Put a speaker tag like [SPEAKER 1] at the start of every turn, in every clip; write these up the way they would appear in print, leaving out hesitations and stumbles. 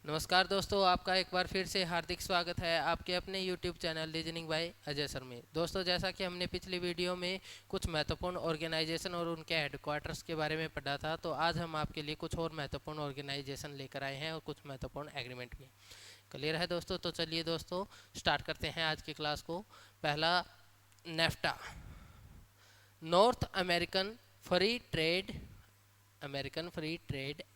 [SPEAKER 1] नमस्कार दोस्तों, आपका एक बार फिर से हार्दिक स्वागत है आपके अपने YouTube channel reasoning bye Ajay sir में। दोस्तों, जैसा कि हमने पिछली वीडियो में कुछ महत्वपूर्ण ऑर्गेनाइजेशन और उनके हेडक्वार्टर्स के बारे में पढ़ा था, तो आज हम आपके लिए कुछ और महत्वपूर्ण ऑर्गेनाइजेशन लेकर आए हैं और कुछ महत्वपूर्ण एग्रीमेंट भी। क्लियर है दोस्तों? तो चलिए दोस्तों, स्टार्ट करते हैं आज की क्लास को। पहला, NAFTA, North American free trade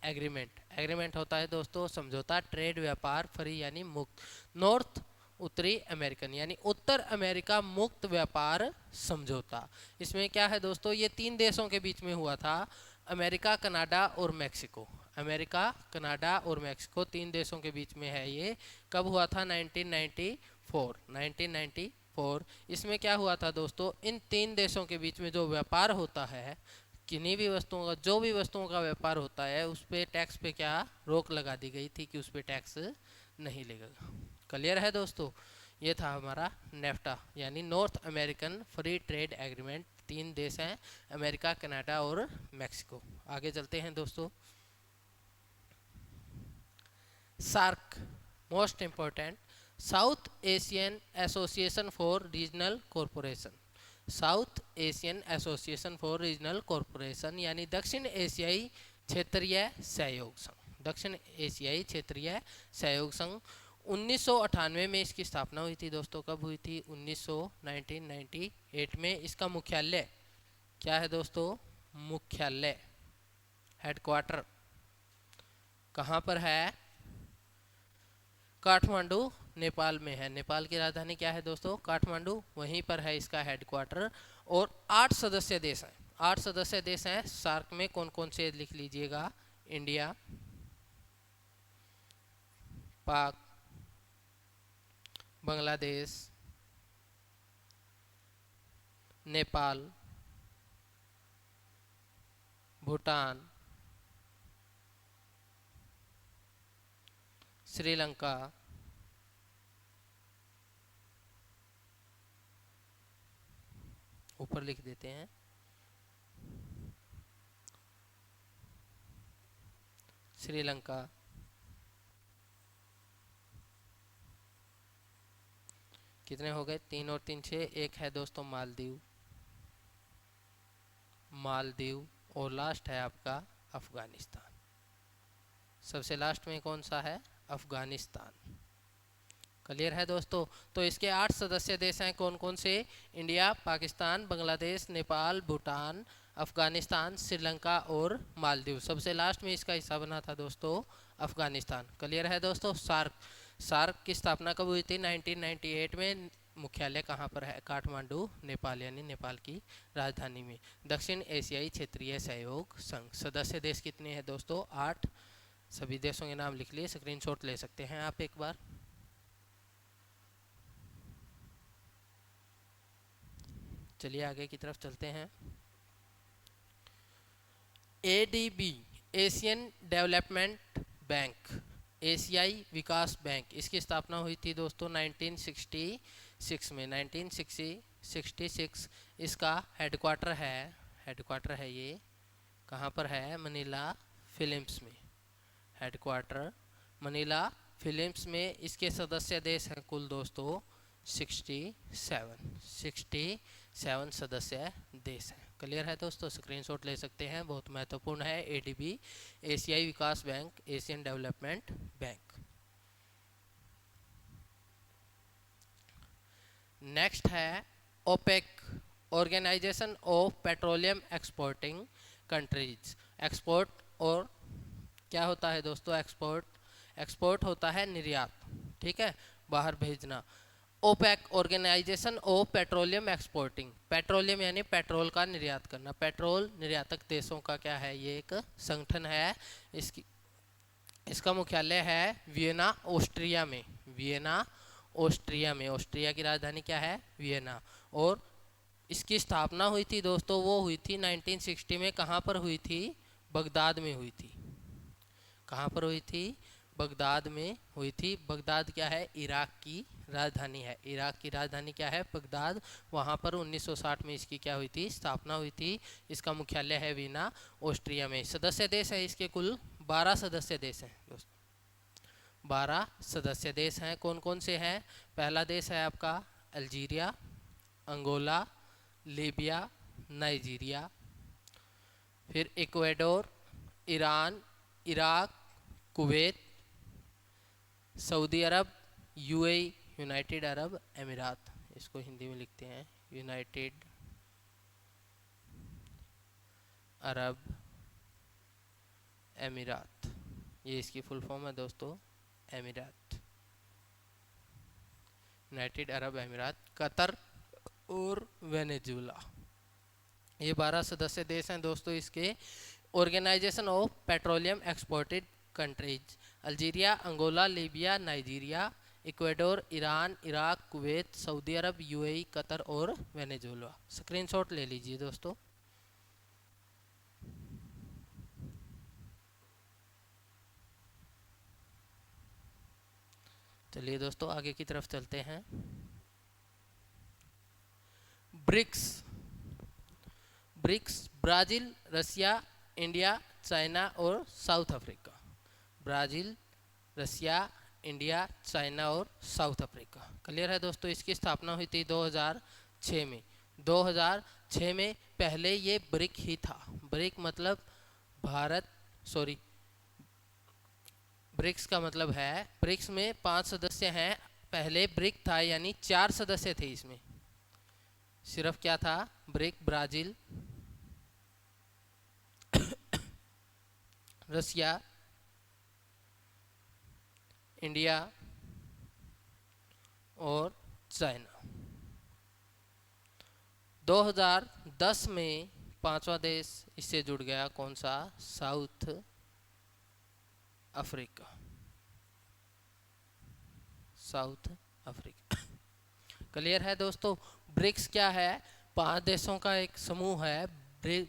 [SPEAKER 1] agreement. Agreement होता है दोस्तों समझौता, ट्रेड व्यापार, फ्री यानी मुक्त, नॉर्थ उत्तरी अमेरिकन यानी उत्तर अमेरिका मुक्त व्यापार समझौता। इसमें क्या है दोस्तों, ये 3 देशों के बीच में हुआ था, अमेरिका, कनाडा और मैक्सिको। अमेरिका, कनाडा और मैक्सिको 3 देशों के बीच में है ये। कब हुआ था? 1994। इसमें क्या हुआ था दोस्तों, इन 3 देशों के बीच में जो व्यापार होता है, किन्हीं भी वस्तुओं का, जो भी वस्तुओं का व्यापार होता है, उस पे टैक्स पे क्या रोक लगा दी गई थी कि उस पे टैक्स नहीं लगेगा। क्लियर है दोस्तों? ये था हमारा नेफ्टा यानी north American free trade agreement. 3 देश हैं, अमेरिका, कनाडा और मैक्सिको। आगे चलते हैं दोस्तों। SAARC, most important, South Asian Association for Regional Corporation. South Asian Association for Regional Corporation यानी दक्षिण एशियाई क्षेत्रीय सहयोग संघ। दक्षिण एशियाई क्षेत्रीय सहयोग संघ 1998 में इसकी स्थापना हुई थी दोस्तों। कब हुई थी? 1998 में। इसका मुख्यालय क्या है दोस्तों? मुख्यालय, हेडक्वार्टर कहाँ पर है? काठमांडू, नेपाल में है। नेपाल की राजधानी क्या है दोस्तों? काठमांडू, वहीं पर है इसका हेडक्वार्टर। और 8 सदस्य देश हैं। 8 सदस्य देश हैं सार्क में। कौन कौन से लिख लीजिएगा? इंडिया, पाक, बांग्लादेश, नेपाल, भूटान, श्रीलंका, ऊपर लिख देते हैं, श्रीलंका, कितने हो गए? 3 और 3 6। एक है दोस्तों मालदीव, मालदीव। और लास्ट है आपका अफगानिस्तान। सबसे लास्ट में कौन सा है? अफगानिस्तान। क्लियर है दोस्तों? तो इसके 8 सदस्य देश हैं। कौन कौन से? इंडिया, पाकिस्तान, बांग्लादेश, नेपाल, भूटान, अफगानिस्तान, श्रीलंका और मालदीव। सबसे लास्ट में इसका हिस्सा बना था दोस्तों अफगानिस्तान। क्लियर है दोस्तों? सार्क की स्थापना कब हुई थी? 1998 में। मुख्यालय कहाँ पर है? काठमांडू, नेपाल यानी नेपाल की राजधानी में। दक्षिण एशियाई क्षेत्रीय सहयोग संघ। सदस्य देश कितने हैं दोस्तों? 8। सभी देशों के नाम लिख लिए, स्क्रीनशॉट ले सकते हैं आप एक बार। चलिए आगे की तरफ चलते हैं। एडीबी, एशियन डेवलपमेंट बैंक, एशियाई विकास बैंक। इसकी स्थापना हुई थी दोस्तों 1966 में। 1966 इसका हेडक्वार्टर है ये। कहाँ पर है? मनीला, फिलीपींस में। हेडक्वार्टर मनीला, फिलीपींस में। इसके सदस्य देश हैं कुल दोस्तों 67 सदस्य देश हैं। क्लियर है दोस्तों? स्क्रीनशॉट ले सकते हैं, बहुत महत्वपूर्ण है। एडीबी, एशियाई विकास bank, Asian Development Bank. Next है OPEC, organisation of petroleum exporting countries. Export और क्या होता है दोस्तों? एक्सपोर्ट होता है निर्यात, ठीक है, बाहर भेजना। OPEC, organisation of petroleum exporting, petroleum यानी पेट्रोल का निर्यात करना। पेट्रोल निर्यातक देशों का क्या है? ये एक संगठन है। इसका मुख्यालय है वियना, ऑस्ट्रिया में। वियना, ऑस्ट्रिया में। ऑस्ट्रिया की राजधानी क्या है? वियना। और इसकी स्थापना हुई थी दोस्तों, वो हुई थी 1960 में। कहाँ पर हुई थी? बगदाद में हुई थी। कहाँ पर हुई थी? बगदाद में हुई थी। बगदाद क्या है? इराक की राजधानी है। इराक की राजधानी क्या है? बगदाद। वहाँ पर 1960 में इसकी क्या हुई थी? स्थापना हुई थी। इसका मुख्यालय है वीना, ऑस्ट्रिया में। सदस्य देश है इसके कुल 12 सदस्य देश हैं दोस्तों। 12 सदस्य देश हैं। कौन कौन से हैं? पहला देश है आपका अल्जीरिया, अंगोला, लीबिया, नाइजीरिया, फिर Ecuador, Iran, Iraq, Kuwait, Saudi अरब, यूएई, यूनाइटेड अरब अमीरात, इसको हिंदी में लिखते हैं यूनाइटेड अरब अमीरात, ये इसकी फुल फॉर्म है दोस्तों, अमीरात, यूनाइटेड अरब अमीरात, कतर और वेनेजुला। ये 12 सदस्य देश हैं दोस्तों इसके। Organisation of petroleum exported countries: Algeria, Angola, Libya, Nigeria, Ecuador, Iran, Iraq, Kuwait, Saudi Arab, UAE, Qatar और वेनेजुला। स्क्रीनशॉट ले लीजिए दोस्तों। चलिए दोस्तों आगे की तरफ चलते हैं। ब्रिक्स: ब्रिक्स ब्राज़ील, रसिया, इंडिया, चाइना और साउथ अफ्रीका। ब्राज़ील, रसिया, इंडिया, चाइना और साउथ अफ्रीका। क्लियर है दोस्तों। इसकी स्थापना हुई थी 2006 में। 2006 में पहले ये ब्रिक ही था। ब्रिक मतलब ब्रिक्स का मतलब है, ब्रिक्स में 5 सदस्य हैं। पहले ब्रिक था यानी 4 सदस्य थे इसमें। सिर्फ क्या था? ब्रिक ब्राज़ील, रसिया, इंडिया और चाइना। 2010 में 5वां देश इससे जुड़ गया। कौन सा? South Africa. South Africa. Clear है दोस्तों। ब्रिक्स क्या है? 5 देशों का एक समूह है।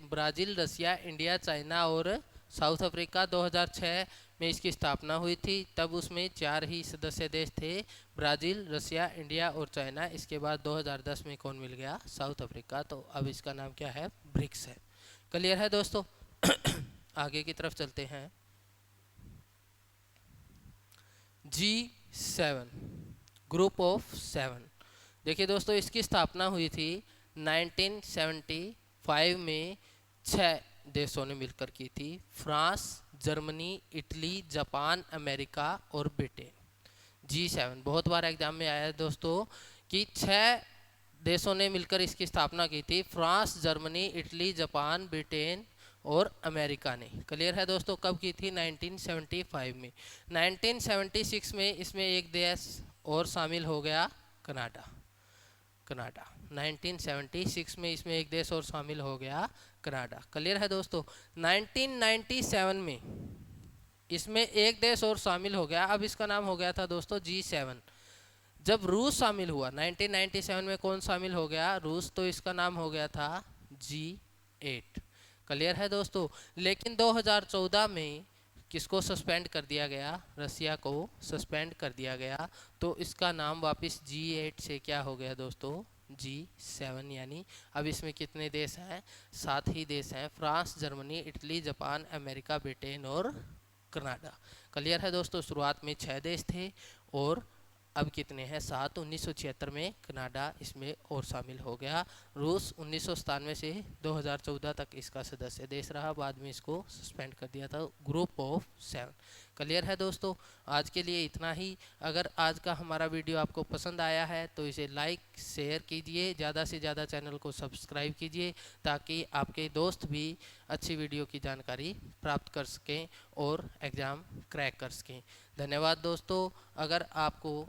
[SPEAKER 1] ब्राज़ील, रसिया, इंडिया, चाइना और साउथ अफ्रीका। 2006 में इसकी स्थापना हुई थी। तब उसमें 4 ही सदस्य देश थे, ब्राज़ील, रसिया, इंडिया और चाइना। इसके बाद 2010 में कौन मिल गया? South Africa. तो अब इसका नाम क्या है? ब्रिक्स है। क्लियर है दोस्तों। आगे की तरफ चलते हैं। G7 group of 7। देखिए दोस्तों इसकी स्थापना हुई थी 1975 में। 6 देशों ने मिलकर की थी, France, Germany, Italy, Japan, America और ब्रिटेन। G7 बहुत बार एग्जाम में आया है दोस्तों कि 6 देशों ने मिलकर इसकी स्थापना की थी, France, Germany, Italy, Japan, Britain और अमेरिका ने। क्लियर है दोस्तों। कब की थी? 1975 में। 1976 में इसमें एक देश और शामिल हो गया, कनाडा। 1976 में इसमें एक देश और शामिल हो गया, कनाडा। क्लियर है दोस्तों। 1997 में इसमें एक देश और शामिल हो गया। अब इसका नाम हो गया था दोस्तों G7। जब रूस शामिल हुआ 1997 में, कौन शामिल हो गया? रूस। तो इसका नाम हो गया था G8। क्लियर है दोस्तों। लेकिन 2014 में किसको सस्पेंड कर दिया गया? रसिया को सस्पेंड कर दिया गया। तो इसका नाम वापस G8 से क्या हो गया दोस्तों? G7। यानी अब इसमें कितने देश हैं? 7 ही देश हैं, France, Germany, Italy, Japan, America, Britain और कनाडा। क्लियर है दोस्तों। शुरुआत में 6 देश थे और अब कितने हैं? 7। 1976 में कनाडा इसमें और शामिल हो गया। रूस 1997 से 2014 तक इसका सदस्य देश रहा, बाद में इसको सस्पेंड कर दिया था। Group of 7। क्लियर है दोस्तों। आज के लिए इतना ही। अगर आज का हमारा वीडियो आपको पसंद आया है तो इसे लाइक शेयर कीजिए, ज़्यादा से ज़्यादा चैनल को सब्सक्राइब कीजिए ताकि आपके दोस्त भी अच्छी वीडियो की जानकारी प्राप्त कर सकें और एग्ज़ाम क्रैक कर सकें। धन्यवाद दोस्तों। अगर आपको